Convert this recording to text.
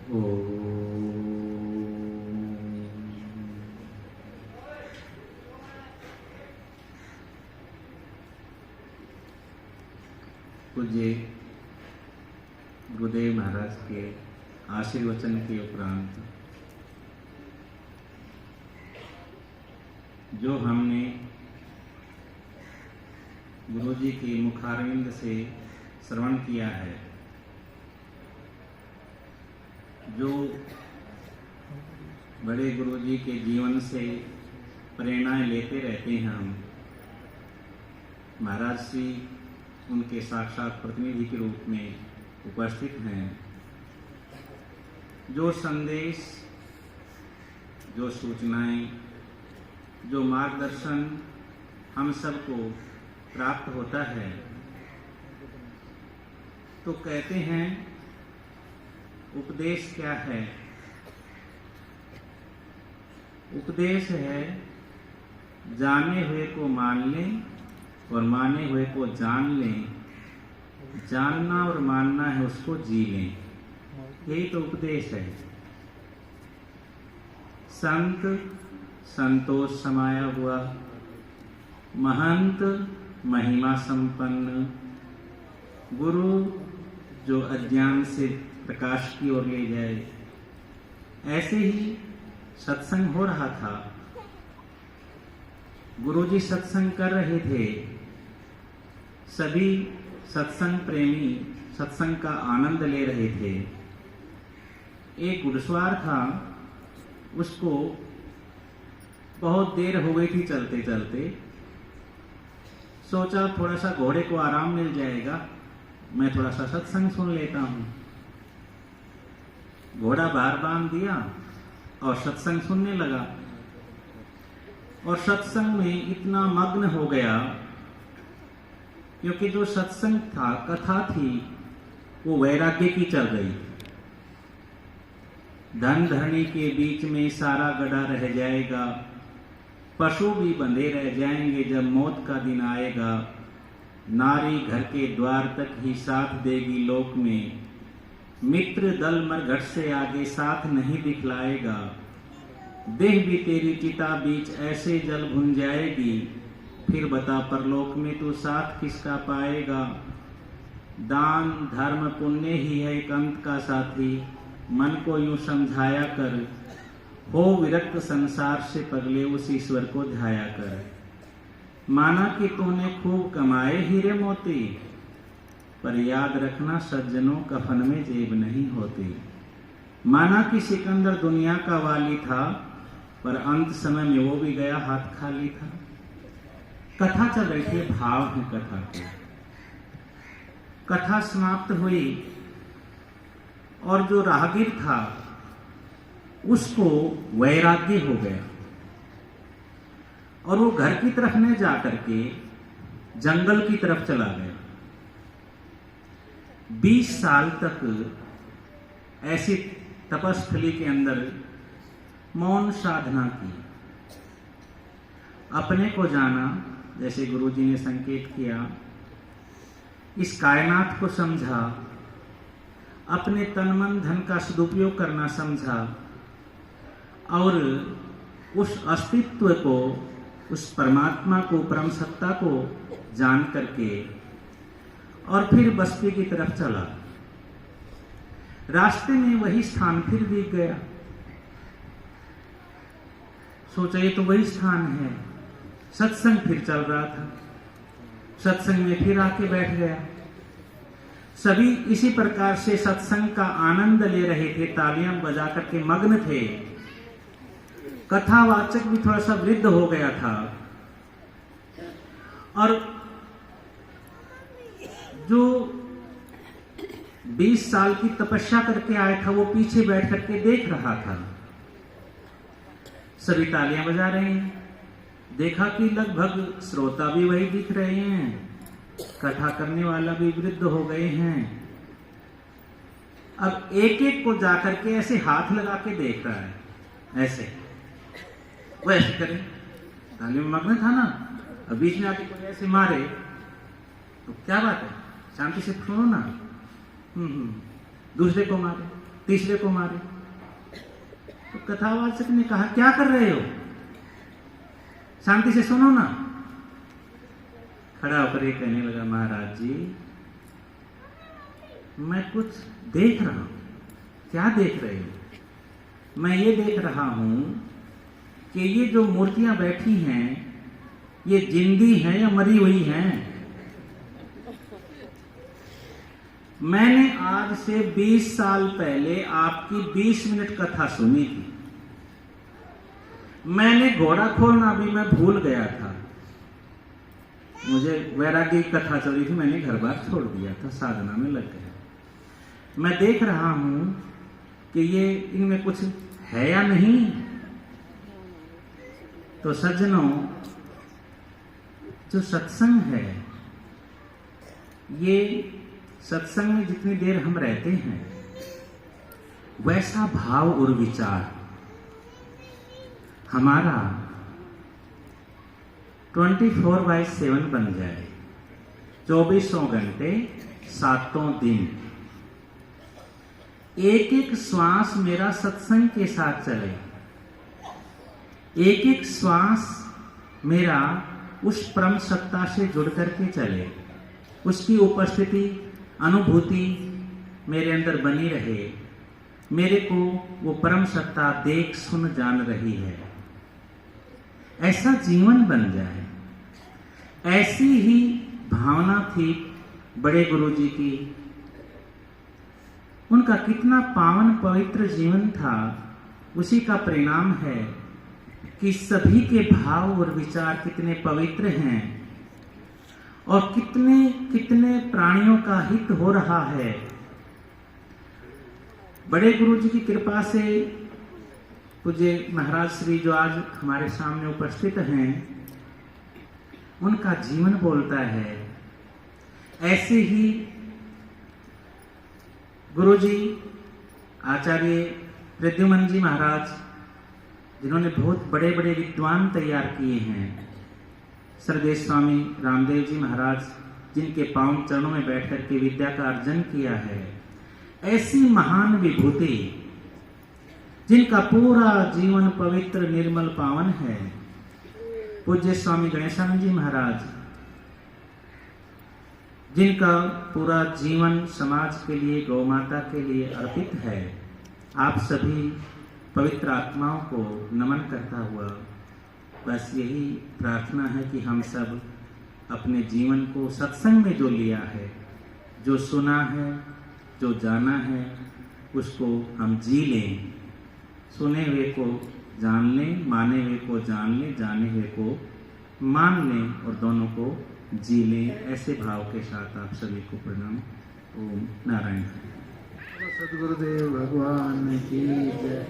पूज्य गुरुदेव महाराज के आशीर्वचन के उपरांत जो हमने गुरुजी के मुखारविंद से श्रवण किया है, जो बड़े गुरुजी के जीवन से प्रेरणाएं लेते रहते हैं हम, महाराज श्री उनके साक्षात प्रतिनिधि के रूप में उपस्थित हैं। जो संदेश, जो सूचनाएं, जो मार्गदर्शन हम सबको प्राप्त होता है, तो कहते हैं उपदेश क्या है? उपदेश है जाने हुए को मान लें और माने हुए को जान लें, जानना और मानना है उसको जी लें। यही तो उपदेश है। संत संतोष समाया हुआ, महंत महिमा संपन्न, गुरु जो अज्ञान से प्रकाश की ओर ले जाए। ऐसे ही सत्संग हो रहा था। गुरुजी सत्संग कर रहे थे। सभी सत्संग प्रेमी सत्संग का आनंद ले रहे थे। एक घुड़सवार था, उसको बहुत देर हो गई थी चलते चलते। सोचा थोड़ा सा घोड़े को आराम मिल जाएगा, मैं थोड़ा सा सत्संग सुन लेता हूं। घोड़ा बाहर बांध दिया और सत्संग सुनने लगा। और सत्संग में इतना मग्न हो गया, क्योंकि जो सत्संग था, कथा थी, वो वैराग्य की चल रही। धन धरनी के बीच में सारा गड़ा रह जाएगा, पशु भी बंधे रह जाएंगे जब मौत का दिन आएगा। नारी घर के द्वार तक ही साथ देगी लोक में, मित्र दल मरघट से आगे साथ नहीं दिखलाएगा। देह भी तेरी चिता बीच ऐसे जल भुन जाएगी, फिर बता परलोक में तू साथ किसका पाएगा। दान धर्म पुण्य ही है एक अंत का साथी, मन को यूं समझाया कर। हो विरक्त संसार से पगले उस ईश्वर को ध्याया कर। माना कि तूने खूब कमाए हीरे मोती, पर याद रखना सज्जनों कफन में जेब नहीं होती। माना कि सिकंदर दुनिया का वाली था, पर अंत समय में वो भी गया हाथ खाली था। कथा चल रही थी, भाव है कथा के। कथा समाप्त हुई और जो राहगीर था उसको वैराग्य हो गया और वो घर की तरफ न जाकर के जंगल की तरफ चला गया। 20 साल तक ऐसी तपस्थली के अंदर मौन साधना की, अपने को जाना, जैसे गुरुजी ने संकेत किया, इस कायनात को समझा, अपने तन मन धन का सदुपयोग करना समझा और उस अस्तित्व को, उस परमात्मा को, परम सत्ता को जान करके और फिर बस्ती की तरफ चला। रास्ते में वही स्थान फिर दिख गया। सोचा ये तो वही स्थान है। सत्संग फिर चल रहा था, सत्संग में फिर आके बैठ गया। सभी इसी प्रकार से सत्संग का आनंद ले रहे थे, तालियां बजा करके मग्न थे। कथावाचक भी थोड़ा सा वृद्ध हो गया था और जो 20 साल की तपस्या करके आया था वो पीछे बैठ करके देख रहा था। सभी तालियां बजा रहे हैं। देखा कि लगभग श्रोता भी वही दिख रहे हैं, कथा करने वाला भी वृद्ध हो गए हैं। अब एक एक को जाकर के ऐसे हाथ लगा के देख रहा है, ऐसे वो ऐसे करे। ताली में मग्न था ना, अब बीच में आके कोई ऐसे मारे तो क्या बात है, शांति से सुनो ना। दूसरे को मारे, तीसरे को मारे। तो कथावाचक ने कहा क्या कर रहे हो, शांति से सुनो ना। खड़ा होकर ये कहने लगा महाराज जी मैं कुछ देख रहा हूं। क्या देख रहे हो? मैं ये देख रहा हूं कि ये जो मूर्तियां बैठी हैं ये जिंदी हैं या मरी हुई हैं। मैंने आज से 20 साल पहले आपकी 20 मिनट कथा सुनी थी। मैंने घोड़ा खोलना भी मैं भूल गया था, मुझे वैराग्य की कथा चल रही थी, मैंने घर बार छोड़ दिया था, साधना में लग गया। मैं देख रहा हूं कि ये इनमें कुछ है या नहीं। तो सज्जनों, जो सत्संग है, ये सत्संग में जितनी देर हम रहते हैं वैसा भाव और विचार हमारा 24/7 बन जाए, 24 घंटे 7 दिन। एक एक श्वास मेरा सत्संग के साथ चले, एक एक श्वास मेरा उस परम सत्ता से जुड़ करके चले, उसकी उपस्थिति अनुभूति मेरे अंदर बनी रहे, मेरे को वो परम सत्ता देख सुन जान रही है, ऐसा जीवन बन जाए। ऐसी ही भावना थी बड़े गुरुजी की। उनका कितना पावन पवित्र जीवन था, उसी का परिणाम है कि सभी के भाव और विचार कितने पवित्र हैं और कितने कितने प्राणियों का हित हो रहा है। बड़े गुरुजी की कृपा से पूज्य महाराज श्री जो आज हमारे सामने उपस्थित हैं, उनका जीवन बोलता है। ऐसे ही गुरुजी आचार्य प्रद्युमन जी महाराज, जिन्होंने बहुत बड़े बड़े विद्वान तैयार किए हैं, सरदेश स्वामी रामदेव जी महाराज, जिनके पावन चरणों में बैठकर के विद्या का अर्जन किया है, ऐसी महान विभूति जिनका पूरा जीवन पवित्र निर्मल पावन है, पूज्य स्वामी गणेशानंद जी महाराज, जिनका पूरा जीवन समाज के लिए, गौ माता के लिए अर्पित है। आप सभी पवित्र आत्माओं को नमन करता हुआ बस यही प्रार्थना है कि हम सब अपने जीवन को सत्संग में जो लिया है, जो सुना है, जो जाना है, उसको हम जी लें। सुने हुए को जान लें, माने हुए को जान लें, जाने हुए को मान लें और दोनों को जी लें। ऐसे भाव के साथ आप सभी को प्रणाम। ओम नारायण। सद्गुरुदेव भगवान की जय।